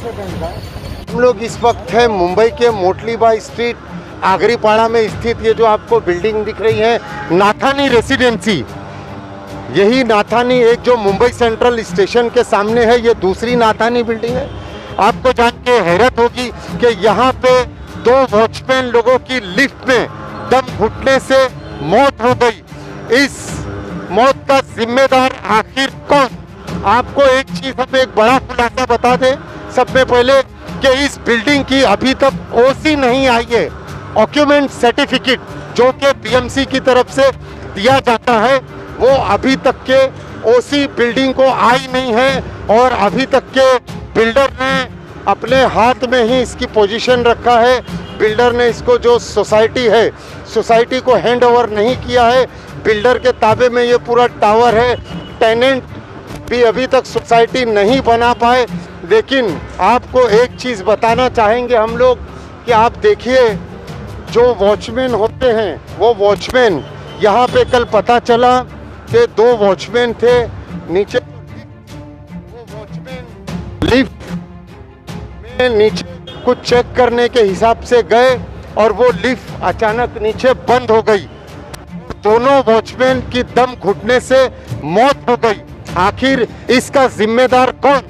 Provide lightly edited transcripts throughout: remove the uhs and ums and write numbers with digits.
हम लोग इस वक्त है मुंबई के मोटलीबाई स्ट्रीट आगरीपाड़ा में स्थित ये जो आपको बिल्डिंग दिख रही है नाथानी रेसिडेंसी। यही नाथानी एक जो मुंबई सेंट्रल स्टेशन के सामने है, ये दूसरी नाथानी बिल्डिंग है। आपको जान के हैरत होगी कि यहाँ पे 2 वॉचमैन लोगों की लिफ्ट में दम घुटने से मौत हो गई। इस मौत का जिम्मेदार आखिर कौन? आपको एक चीज हम एक बड़ा खुलासा बता दें सब में पहले कि इस बिल्डिंग की अभी तक ओसी नहीं आई है। ऑक्यूमेंट सर्टिफिकेट जो कि बीएमसी की तरफ से दिया जाता है वो अभी तक के ओसी बिल्डिंग को आई नहीं है और अभी तक के बिल्डर ने अपने हाथ में ही इसकी पोजीशन रखा है। बिल्डर ने इसको जो सोसाइटी है सोसाइटी को हैंड ओवर नहीं किया है। बिल्डर के ताबे में ये पूरा टावर है। टेनेंट भी अभी तक सोसाइटी नहीं बना पाए। लेकिन आपको एक चीज़ बताना चाहेंगे हम लोग कि आप देखिए जो वॉचमैन होते हैं वो वॉचमैन यहाँ पे कल पता चला कि 2 वॉचमैन थे नीचे। वो वॉचमैन लिफ्ट में नीचे कुछ चेक करने के हिसाब से गए और वो लिफ्ट अचानक नीचे बंद हो गई। दोनों वॉचमैन की दम घुटने से मौत हो गई। आखिर इसका जिम्मेदार कौन?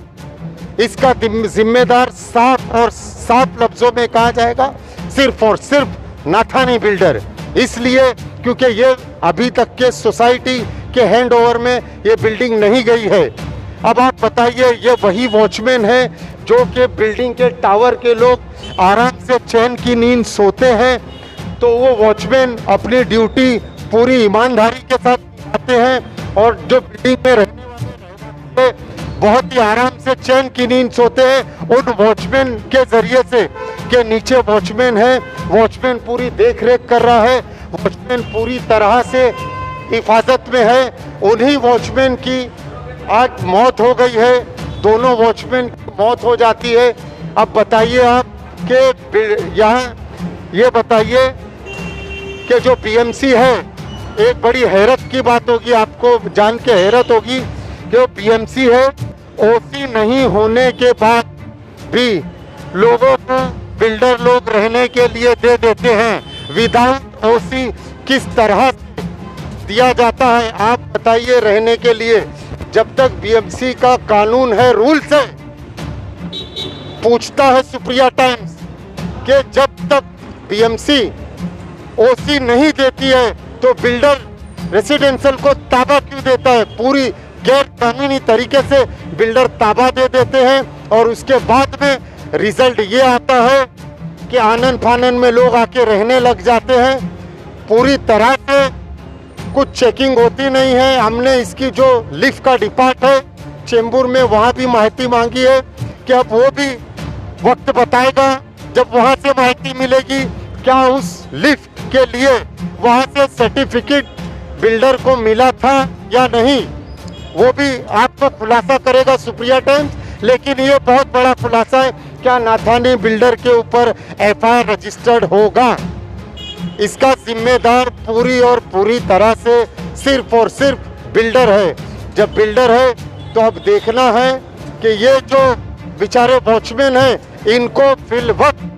इसका जिम्मेदार साफ लफ्जों में कहा जाएगा सिर्फ और सिर्फ नाथानी बिल्डर। इसलिए क्योंकि ये अभी तक के सोसाइटी के हैंड ओवर में ये बिल्डिंग नहीं गई है। अब आप बताइए ये वही वॉचमैन है जो कि बिल्डिंग के टावर के लोग आराम से चैन की नींद सोते हैं, तो वो वॉचमैन अपनी ड्यूटी पूरी ईमानदारी के साथ निभाते हैं और जो बिल्डिंग में रहने वाले बहुत ही आराम से चैन की नींद सोते हैं उन वॉचमैन के जरिए से के नीचे वॉचमैन है। वॉचमैन पूरी देख रेख कर रहा है, वॉचमैन पूरी तरह से हिफाजत में है। उन्हीं वॉचमैन की आज मौत हो गई है। दोनों वॉचमैन की मौत हो जाती है। अब बताइए आप कि यहाँ ये बताइए कि जो बीएमसी है, एक बड़ी हैरत की बात होगी, आपको जान के हैरत होगी कि बीएमसी है ओसी नहीं होने के बाद भी लोगों को बिल्डर लोग रहने के लिए दे देते हैं। विदाउट ओसी किस तरह दिया जाता है आप बताइए रहने के लिए? जब तक बीएमसी का कानून है, रूल्स है, पूछता है सुप्रिया टाइम्स कि जब तक बीएमसी ओसी नहीं देती है तो बिल्डर रेसिडेंशियल को ताबा क्यों देता है? पूरी गैर कानूनी तरीके से बिल्डर ताबा दे देते हैं और उसके बाद में रिजल्ट ये आता है कि आनन फानन में लोग आके रहने लग जाते हैं। पूरी तरह से कुछ चेकिंग होती नहीं है। हमने इसकी जो लिफ्ट का डिपार्ट है चेंबूर में वहाँ भी माहिती मांगी है कि अब वो भी वक्त बताएगा जब वहाँ से माहिती मिलेगी क्या उस लिफ्ट के लिए वहाँ से सर्टिफिकेट बिल्डर को मिला था या नहीं, वो भी आपको खुलासा करेगा सुप्रिया टाइम्स। लेकिन ये बहुत बड़ा खुलासा है, क्या नाथानी बिल्डर के ऊपर एफआईआर रजिस्टर्ड होगा? इसका जिम्मेदार पूरी और पूरी तरह से सिर्फ और सिर्फ बिल्डर है। जब बिल्डर है तो अब देखना है कि ये जो बेचारे वॉचमैन हैं इनको फिलवक्त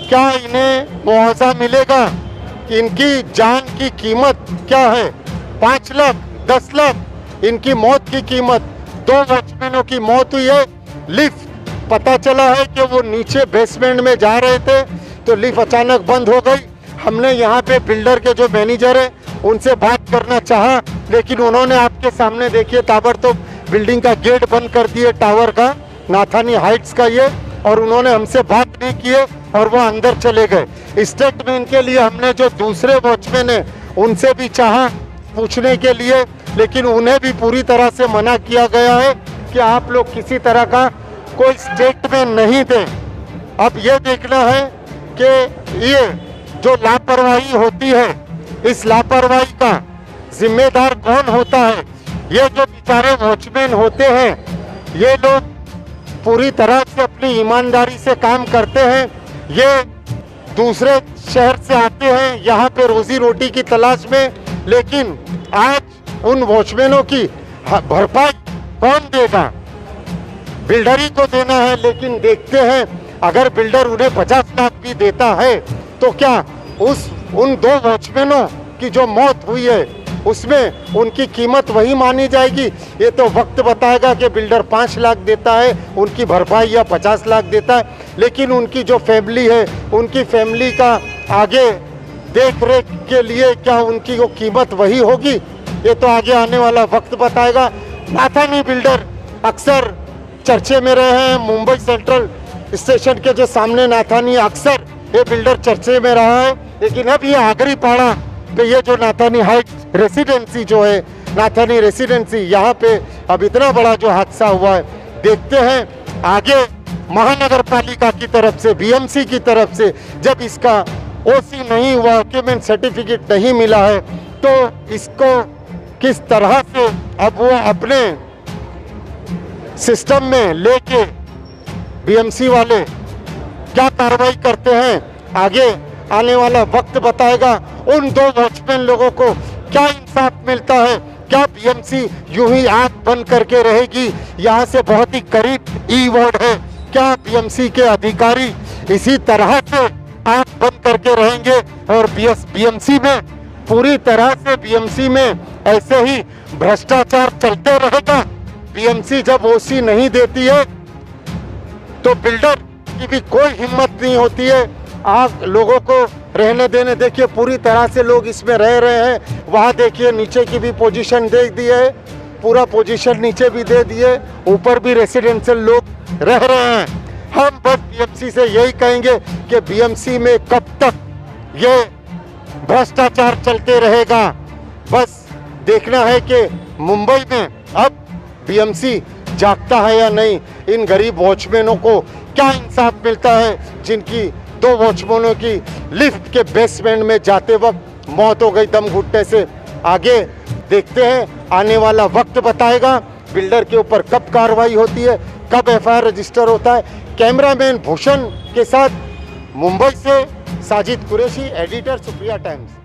क्या इन्हें मुआवजा मिलेगा? इनकी जान की कीमत क्या है? 5 लाख, 10 लाख इनकी मौत की कीमत। 2 वॉचमैनों की मौत हुई है। लिफ्ट पता चला है कि वो नीचे बेसमेंट में जा रहे थे तो लिफ्ट अचानक बंद हो गई। हमने यहाँ पे बिल्डर के जो मैनेजर है उनसे बात करना चाहा, लेकिन उन्होंने आपके सामने देखिए ताबड़तोड़ बिल्डिंग का गेट बंद कर दिए, टावर का, नाथानी हाइट्स का ये, और उन्होंने हमसे बात नहीं किए और वो अंदर चले गए। स्टेटमेंट के लिए हमने जो दूसरे वॉचमैन है उनसे भी चाहा पूछने के लिए, लेकिन उन्हें भी पूरी तरह से मना किया गया है कि आप लोग किसी तरह का कोई स्टेटमेंट नहीं दें। अब ये देखना है कि ये जो लापरवाही होती है इस लापरवाही का जिम्मेदार कौन होता है? ये जो बेचारे वॉचमैन होते हैं ये लोग पूरी तरह से अपनी ईमानदारी से काम करते हैं। ये दूसरे शहर से आते हैं यहाँ पे रोजी रोटी की तलाश में, लेकिन आज उन वॉचमैनों की भरपाई कौन देगा? बिल्डर ही को देना है, लेकिन देखते हैं अगर बिल्डर उन्हें 50 लाख भी देता है तो क्या उन 2 वॉचमैनों की जो मौत हुई है उसमें उनकी कीमत वही मानी जाएगी? ये तो वक्त बताएगा कि बिल्डर 5 लाख देता है उनकी भरपाई या 50 लाख देता है, लेकिन उनकी जो फैमिली है, उनकी फैमिली का आगे देख रेख के लिए क्या उनकी वो कीमत वही होगी? ये तो आगे आने वाला वक्त बताएगा। नाथानी बिल्डर अक्सर चर्चे में रहे हैं। मुंबई सेंट्रल स्टेशन के जो सामने नाथानी, अक्सर ये बिल्डर चर्चे में रहा है, लेकिन अब ये आगरी पाड़ा पे ये जो नाथानी हाइट रेसिडेंसी जो है, नाथानी रेसिडेंसी, यहाँ पे अब इतना बड़ा जो हादसा हुआ है, देखते हैं आगे महानगर पालिका की तरफ से, बीएमसी की तरफ से जब इसका ओसी नहीं हुआ, ऑक्यूपेंट सर्टिफिकेट नहीं मिला है, तो इसको किस तरह से अब वो अपने सिस्टम में लेके बीएमसी वाले क्या कार्रवाई करते हैं, आगे आने वाला वक्त बताएगा। उन 2 वॉचमैन लोगों को क्या इंसाफ मिलता है? क्या बीएमसी यूं ही आंख बंद करके रहेगी? यहाँ से बहुत ही करीब ई वार्ड है, क्या बीएमसी के अधिकारी इसी तरह से आंख बंद करके रहेंगे और बीएमसी में पूरी तरह से बीएमसी में ऐसे ही भ्रष्टाचार चलते रहेगा? बीएमसी जब ओसी नहीं देती है तो बिल्डर की भी कोई हिम्मत नहीं होती है आप लोगों को रहने देने। देखिए पूरी तरह से लोग इसमें रह रहे हैं। वहाँ देखिए नीचे की भी पोजीशन दे दी है, पूरा पोजीशन नीचे भी दे दिए, ऊपर भी रेसिडेंशियल लोग रह रहे हैं। हम बस बीएमसी से यही कहेंगे कि बीएमसी में कब तक ये भ्रष्टाचार चलते रहेगा? बस देखना है कि मुंबई में अब बीएमसी जागता है या नहीं। इन गरीब वॉचमैनों को क्या इंसाफ मिलता है जिनकी 2 वॉचमैनों की लिफ्ट के बेसमेंट में जाते वक्त मौत हो गई दम घुटने से? आगे देखते हैं, आने वाला वक्त बताएगा बिल्डर के ऊपर कब कार्रवाई होती है, कब एफआईआर रजिस्टर होता है। कैमरामैन भूषण के साथ मुंबई से साजिद कुरैशी, एडिटर सुप्रिया टाइम्स।